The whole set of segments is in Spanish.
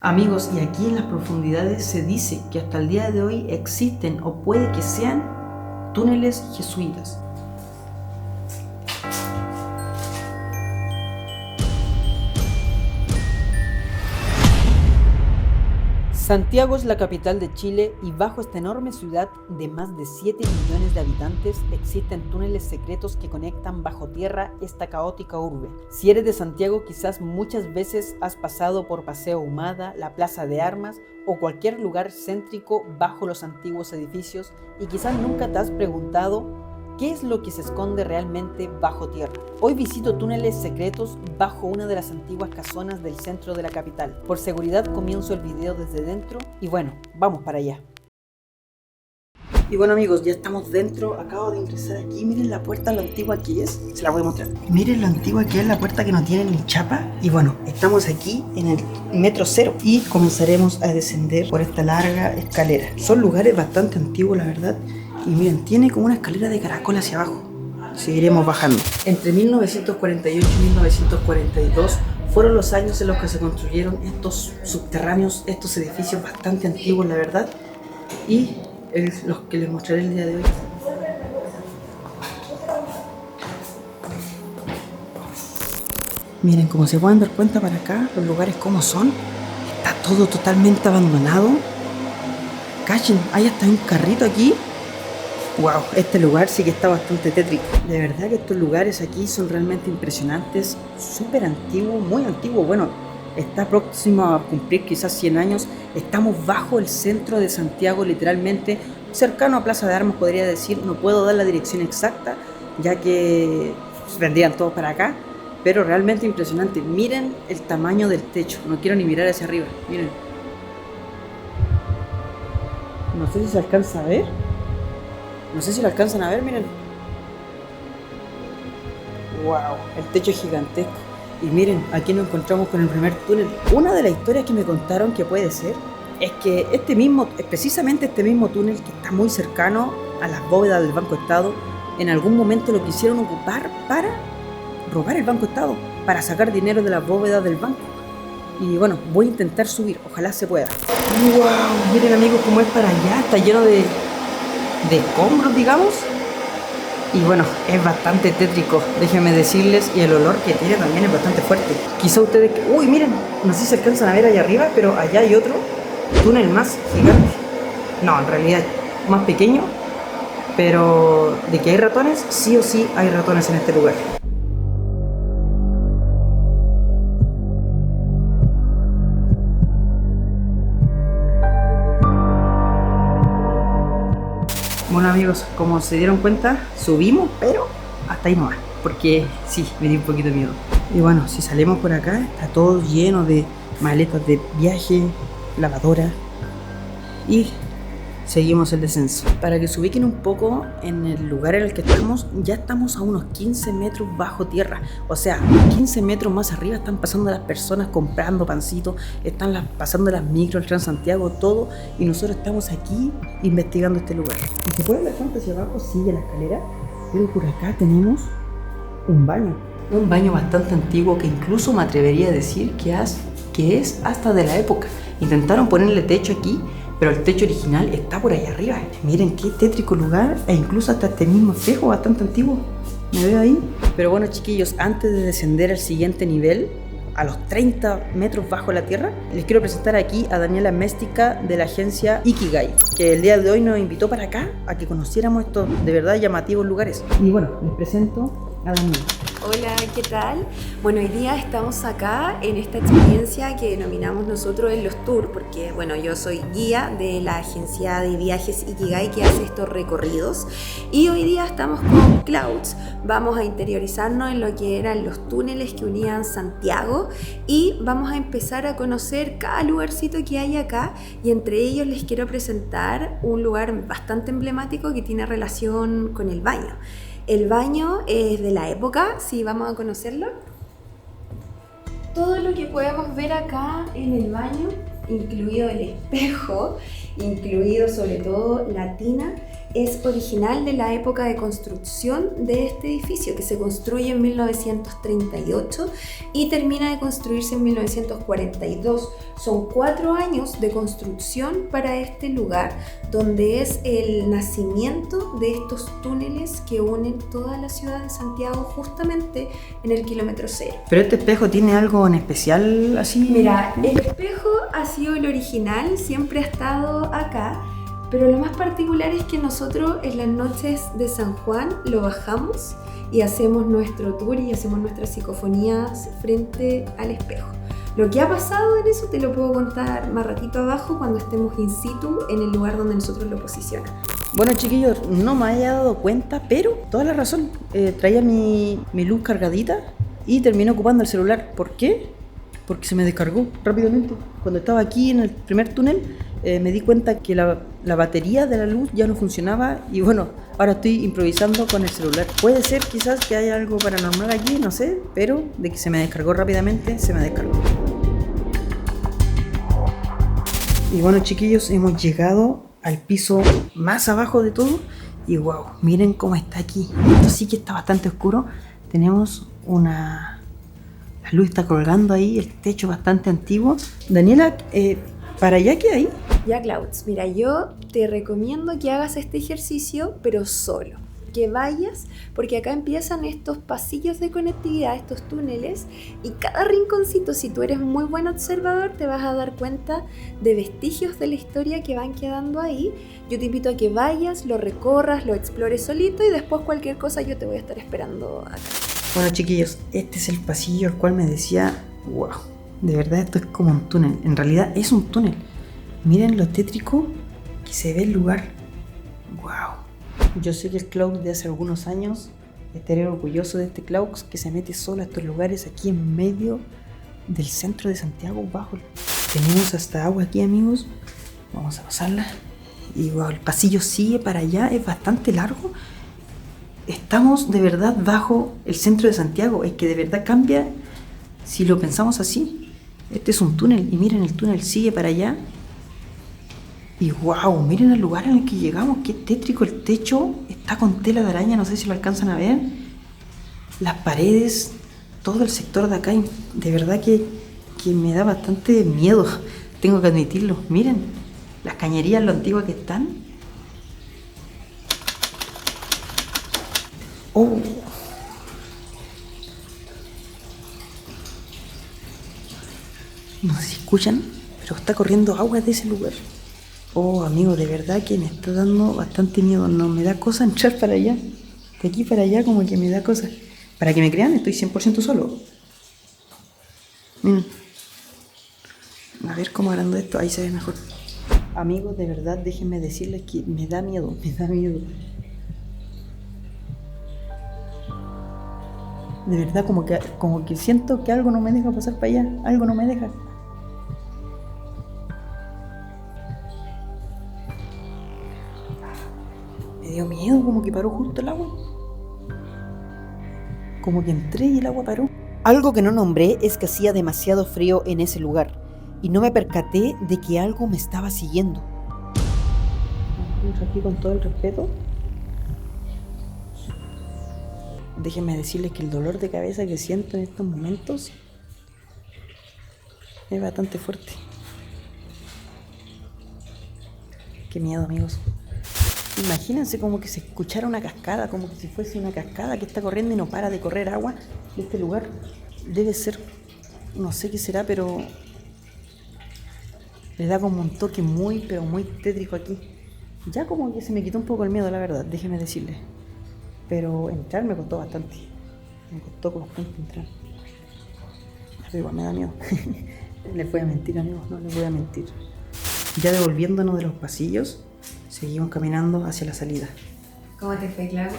Amigos, y aquí en las profundidades se dice que hasta el día de hoy existen o puede que sean túneles jesuitas. Santiago es la capital de Chile y bajo esta enorme ciudad de más de 7 millones de habitantes existen túneles secretos que conectan bajo tierra esta caótica urbe. Si eres de Santiago, quizás muchas veces has pasado por Paseo Ahumada, la Plaza de Armas o cualquier lugar céntrico bajo los antiguos edificios y quizás nunca te has preguntado ¿qué es lo que se esconde realmente bajo tierra? Hoy visito túneles secretos bajo una de las antiguas casonas del centro de la capital. Por seguridad comienzo el video desde dentro y bueno, vamos para allá. Y bueno amigos, ya estamos dentro, acabo de ingresar aquí, miren la puerta, lo antigua que es, se la voy a mostrar. Miren lo antigua que es la puerta que no tiene ni chapa. Y bueno, estamos aquí en el metro cero y comenzaremos a descender por esta larga escalera. Son lugares bastante antiguos la verdad. Y miren, tiene como una escalera de caracol hacia abajo. Seguiremos bajando. Entre 1948 y 1942 fueron los años en los que se construyeron estos subterráneos, estos edificios bastante antiguos, la verdad. Y los que les mostraré el día de hoy. Miren, como se pueden dar cuenta para acá, los lugares como son. Está todo totalmente abandonado. Cachen, hay hasta un carrito aquí. Wow, este lugar sí que está bastante tétrico. De verdad que estos lugares aquí son realmente impresionantes, súper antiguos, muy antiguos. Bueno, está próximo a cumplir quizás 100 años. Estamos bajo el centro de Santiago, literalmente, cercano a Plaza de Armas podría decir. No puedo dar la dirección exacta, ya que vendrían todos para acá, pero realmente impresionante. Miren el tamaño del techo, no quiero ni mirar hacia arriba, miren. No sé si se alcanza a ver. No sé si lo alcanzan a ver, miren. Wow, el techo es gigantesco. Y miren, aquí nos encontramos con el primer túnel. Una de las historias que me contaron que puede ser es que precisamente este mismo túnel que está muy cercano a las bóvedas del Banco Estado, en algún momento lo quisieron ocupar para robar el Banco Estado, para sacar dinero de las bóvedas del banco. Y bueno, voy a intentar subir, ojalá se pueda. Wow, miren amigos cómo es para allá, está lleno de escombros, digamos. Y bueno, es bastante tétrico, déjenme decirles, y el olor que tiene también es bastante fuerte. Quizá ustedes, uy, miren, no sé si se alcanzan a ver allá arriba, pero allá hay otro túnel más gigante. No, en realidad más pequeño, pero de que hay ratones, sí o sí hay ratones en este lugar. Bueno amigos, como se dieron cuenta, subimos, pero hasta ahí nomás, porque sí, me dio un poquito de miedo. Y bueno, si salimos por acá, está todo lleno de maletas de viaje, lavadora, y seguimos el descenso. Para que se ubiquen un poco en el lugar en el que estamos, ya estamos a unos 15 metros bajo tierra. O sea, 15 metros más arriba están pasando las personas comprando pancitos, están pasando las micros, el Transantiago, todo. Y nosotros estamos aquí investigando este lugar. Y se pueden dar cuenta hacia abajo, sigue la escalera, pero por acá tenemos un baño. Un baño bastante antiguo que incluso me atrevería a decir que es hasta de la época. Intentaron ponerle techo aquí, pero el techo original está por allá arriba. Miren qué tétrico lugar, e incluso hasta este mismo espejo bastante antiguo. ¿Me veo ahí? Pero bueno chiquillos, antes de descender al siguiente nivel, a los 30 metros bajo la tierra, les quiero presentar aquí a Daniela Méstica de la agencia Ikigai, que el día de hoy nos invitó para acá a que conociéramos estos de verdad llamativos lugares. Y bueno, les presento a Daniela. Hola, ¿qué tal? Bueno, hoy día estamos acá en esta experiencia que denominamos nosotros en los tours, porque bueno, yo soy guía de la agencia de viajes Ikigai que hace estos recorridos y hoy día estamos con Clouds. Vamos a interiorizarnos en lo que eran los túneles que unían Santiago y vamos a empezar a conocer cada lugarcito que hay acá, y entre ellos les quiero presentar un lugar bastante emblemático que tiene relación con el baño. El baño es de la época, sí, vamos a conocerlo. Todo lo que podemos ver acá en el baño, incluido el espejo, incluido sobre todo la tina, es original de la época de construcción de este edificio, que se construye en 1938 y termina de construirse en 1942. Son 4 años de construcción para este lugar, donde es el nacimiento de estos túneles que unen toda la ciudad de Santiago justamente en el kilómetro 0. ¿Pero este espejo tiene algo en especial así? Mira, el espejo ha sido el original, siempre ha estado acá, pero lo más particular es que nosotros en las noches de San Juan lo bajamos y hacemos nuestro tour y hacemos nuestras psicofonías frente al espejo. Lo que ha pasado en eso te lo puedo contar más ratito abajo cuando estemos in situ en el lugar donde nosotros lo posicionamos. Bueno, chiquillos, no me había dado cuenta, pero toda la razón. Traía mi luz cargadita y terminé ocupando el celular. ¿Por qué? Porque se me descargó rápidamente. Cuando estaba aquí en el primer túnel, me di cuenta que la batería de la luz ya no funcionaba y bueno, ahora estoy improvisando con el celular. Puede ser quizás que haya algo paranormal aquí, no sé, pero de que se me descargó rápidamente, se me descargó. Y bueno, chiquillos, hemos llegado al piso más abajo de todo y wow, miren cómo está aquí. Esto sí que está bastante oscuro. Tenemos la luz está colgando ahí, el techo bastante antiguo. Daniela, ¿para allá qué hay? Ya, Clouds, mira, yo te recomiendo que hagas este ejercicio, pero solo. Que vayas, porque acá empiezan estos pasillos de conectividad, estos túneles, y cada rinconcito, si tú eres muy buen observador, te vas a dar cuenta de vestigios de la historia que van quedando ahí. Yo te invito a que vayas, lo recorras, lo explores solito y después cualquier cosa yo te voy a estar esperando acá. Bueno, chiquillos, este es el pasillo al cual me decía, wow, de verdad esto es como un túnel. En realidad es un túnel. Miren lo tétrico que se ve el lugar. Wow. Yo sé que el Klaus de hace algunos años estaría orgulloso de este Klaus que se mete solo a estos lugares aquí en medio del centro de Santiago bajo. Tenemos hasta agua aquí, amigos. Vamos a pasarla. Y wow, el pasillo sigue para allá, es bastante largo. Estamos de verdad bajo el centro de Santiago. Es que de verdad cambia si lo pensamos así. Este es un túnel y miren, el túnel sigue para allá. Y wow, miren el lugar en el que llegamos, qué tétrico. El techo está con tela de araña, no sé si lo alcanzan a ver. Las paredes, todo el sector de acá, de verdad que me da bastante miedo, tengo que admitirlo. Miren, las cañerías, lo antiguas que están. Oh. No sé si escuchan, pero está corriendo agua de ese lugar. Oh, amigo, de verdad que me está dando bastante miedo. No me da cosa entrar para allá. De aquí para allá como que me da cosa. Para que me crean, estoy 100% solo. Miren. A ver cómo agrando esto. Ahí se ve mejor. Amigos, de verdad, déjenme decirles que me da miedo. Me da miedo. De verdad, como que siento que algo no me deja pasar para allá. Algo no me deja. Me dio miedo, como que paró justo el agua. Como que entré y el agua paró. Algo que no nombré es que hacía demasiado frío en ese lugar y no me percaté de que algo me estaba siguiendo. Vamos aquí con todo el respeto. Déjenme decirles que el dolor de cabeza que siento en estos momentos es bastante fuerte. Qué miedo, amigos. Imagínense como que se escuchara una cascada, como que si fuese una cascada que está corriendo y no para de correr agua de este lugar. Debe ser, no sé qué será, pero le da como un toque muy, pero muy tétrico aquí. Ya como que se me quitó un poco el miedo, la verdad, déjenme decirles. Pero entrar me costó bastante. Me costó bastante entrar. Pero igual me da miedo. Les voy a mentir, amigos, no les voy a mentir. Ya devolviéndonos de los pasillos, seguimos caminando hacia la salida. ¿Cómo te fue, Klaus?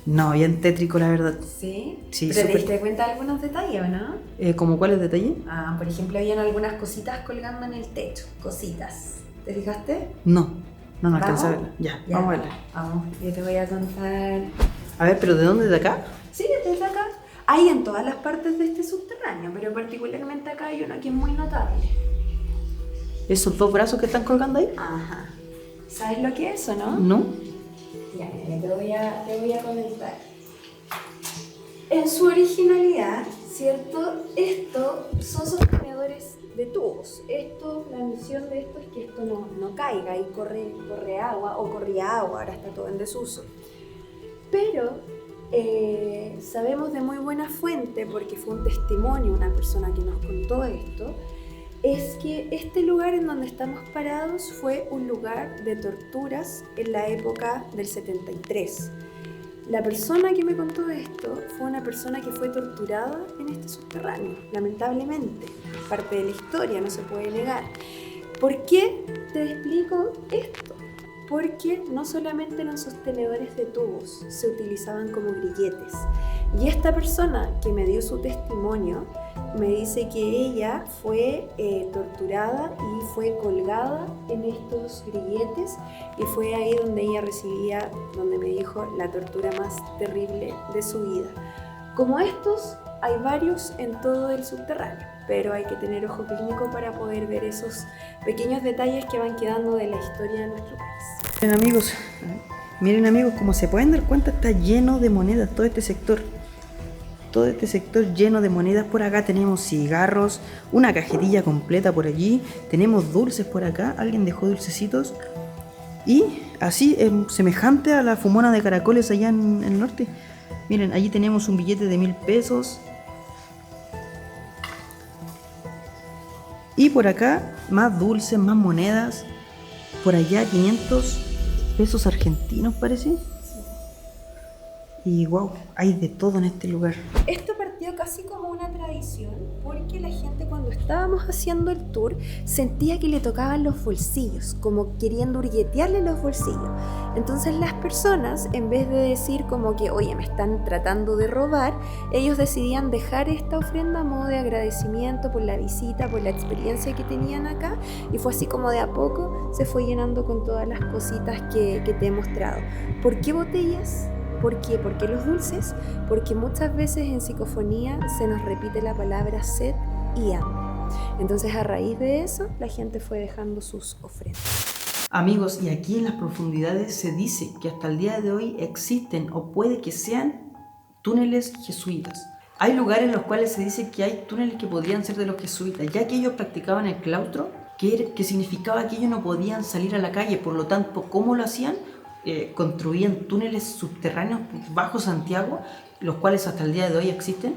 No, bien tétrico, la verdad. ¿Sí? Sí, ¿Pero te súper. diste cuenta de algunos detalles, o no? ¿Cómo cuáles detalles? Por ejemplo, habían algunas cositas colgando en el techo. Cositas. ¿Te fijaste? No ¿Vamos? alcanza a verla. Ya, vamos a verla. Vamos, yo te voy a contar. A ver, ¿pero de dónde? ¿De acá? Sí, desde acá. Hay en todas las partes de este subterráneo, pero particularmente acá hay uno que es muy notable. ¿Esos dos brazos que están colgando ahí? Ajá. ¿Sabes lo que es o no? No. Ya, mira, te voy a comentar. En su originalidad, ¿cierto? Esto son sostenedores de tubos. La misión de esto es que esto no caiga y corre agua, o corría agua, ahora está todo en desuso. Pero sabemos de muy buena fuente, porque fue un testimonio, una persona que nos contó esto, es que este lugar en donde estamos parados fue un lugar de torturas en la época del 73. La persona que me contó esto fue una persona que fue torturada en este subterráneo, lamentablemente. Parte de la historia, no se puede negar. ¿Por qué te explico esto? Porque no solamente eran sostenedores de tubos, se utilizaban como grilletes. Y esta persona que me dio su testimonio me dice que ella fue torturada y fue colgada en estos grilletes, y fue ahí donde ella recibía, donde me dijo, la tortura más terrible de su vida. Como estos, hay varios en todo el subterráneo, pero hay que tener ojo clínico para poder ver esos pequeños detalles que van quedando de la historia de nuestro país. Miren amigos, como se pueden dar cuenta, está lleno de monedas todo este sector. Todo este sector lleno de monedas. Por acá tenemos cigarros, una cajetilla completa por allí, tenemos dulces por acá, alguien dejó dulcecitos. Y así, semejante a la fumona de caracoles allá en el norte. Miren, allí tenemos un billete de 1000 pesos. Y por acá, más dulces, más monedas. Por allá, 500 pesos argentinos, parece. Y wow, hay de todo en este lugar. Esto partió casi como una tradición, porque la gente, cuando estábamos haciendo el tour, sentía que le tocaban los bolsillos, como queriendo hurguetearle los bolsillos. Entonces las personas, en vez de decir como que, oye, me están tratando de robar, ellos decidían dejar esta ofrenda a modo de agradecimiento por la visita, por la experiencia que tenían acá, y fue así como de a poco se fue llenando con todas las cositas que te he mostrado. ¿Por qué botellas? ¿Por qué? ¿Por qué los dulces? Porque muchas veces en psicofonía se nos repite la palabra sed y hambre. Entonces, a raíz de eso, la gente fue dejando sus ofrendas. Amigos, y aquí en las profundidades se dice que hasta el día de hoy existen, o puede que sean, túneles jesuitas. Hay lugares en los cuales se dice que hay túneles que podrían ser de los jesuitas, ya que ellos practicaban el claustro, que significaba que ellos no podían salir a la calle. Por lo tanto, ¿cómo lo hacían? Construían túneles subterráneos bajo Santiago, los cuales hasta el día de hoy existen,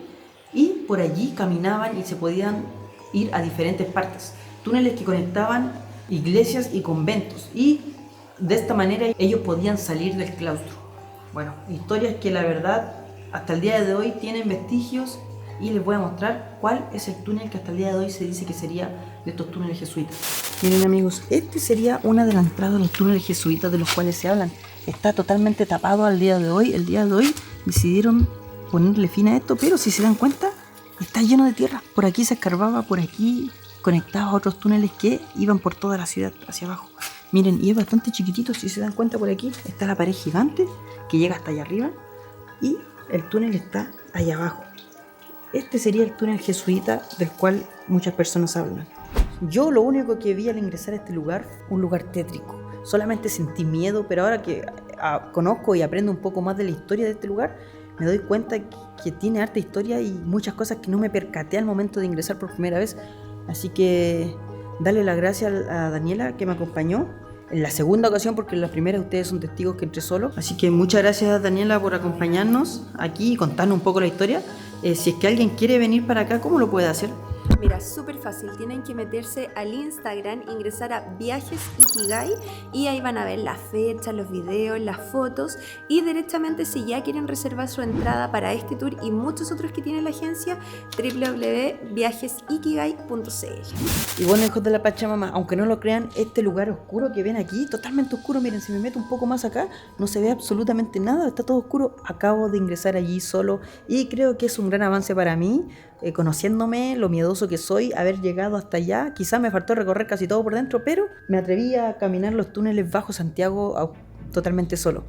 y por allí caminaban y se podían ir a diferentes partes. Túneles que conectaban iglesias y conventos, y de esta manera ellos podían salir del claustro. Bueno, historias que la verdad hasta el día de hoy tienen vestigios, y les voy a mostrar cuál es el túnel que hasta el día de hoy se dice que sería de estos túneles jesuitas. Miren amigos, este sería una de las entradas de los túneles jesuitas de los cuales se hablan. Está totalmente tapado al día de hoy. El día de hoy decidieron ponerle fin a esto, pero si se dan cuenta, está lleno de tierra. Por aquí se escarbaba, por aquí conectaba a otros túneles que iban por toda la ciudad hacia abajo. Miren, y es bastante chiquitito, si se dan cuenta, por aquí está la pared gigante que llega hasta allá arriba, y el túnel está allá abajo. Este sería el túnel jesuita del cual muchas personas hablan. Yo lo único que vi al ingresar a este lugar, un lugar tétrico. Solamente sentí miedo, pero ahora que conozco y aprendo un poco más de la historia de este lugar, me doy cuenta que tiene harta historia y muchas cosas que no me percaté al momento de ingresar por primera vez. Así que darle las gracias a Daniela, que me acompañó en la segunda ocasión, porque en la primera ustedes son testigos que entré solo. Así que muchas gracias, Daniela, por acompañarnos aquí y contarnos un poco la historia. Si es que alguien quiere venir para acá, ¿cómo lo puede hacer? Mira, súper fácil, tienen que meterse al Instagram, ingresar a Viajes Ikigai, y ahí van a ver las fechas, los videos, las fotos, y directamente, si ya quieren reservar su entrada para este tour y muchos otros que tiene la agencia, www.viajesikigai.cl. Y bueno, hijos de la Pachamama, aunque no lo crean, este lugar oscuro que ven aquí, totalmente oscuro, miren, si me meto un poco más acá, no se ve absolutamente nada, está todo oscuro. Acabo de ingresar allí solo y creo que es un gran avance para mí, conociéndome, lo miedoso que soy, haber llegado hasta allá. Quizás me faltó recorrer casi todo por dentro, pero me atreví a caminar los túneles bajo Santiago totalmente solo.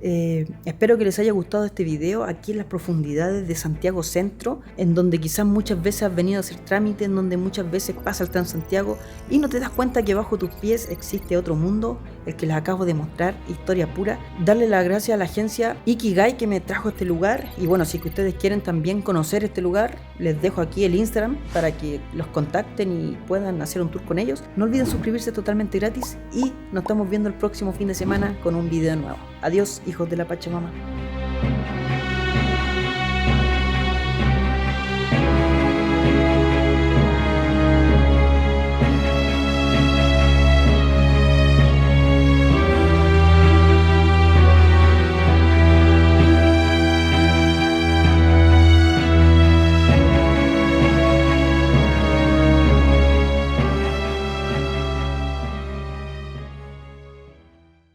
Espero que les haya gustado este video aquí en las profundidades de Santiago Centro, en donde quizás muchas veces has venido a hacer trámites, en donde muchas veces pasa el Transantiago y no te das cuenta que bajo tus pies existe otro mundo el que les acabo de mostrar, historia pura. Darle las gracias a la agencia Ikigai que me trajo a este lugar. Y bueno, si que ustedes quieren también conocer este lugar, les dejo aquí el Instagram para que los contacten y puedan hacer un tour con ellos. No olviden suscribirse, totalmente gratis, y nos estamos viendo el próximo fin de semana con un video nuevo. Adiós, hijos de la Pachamama.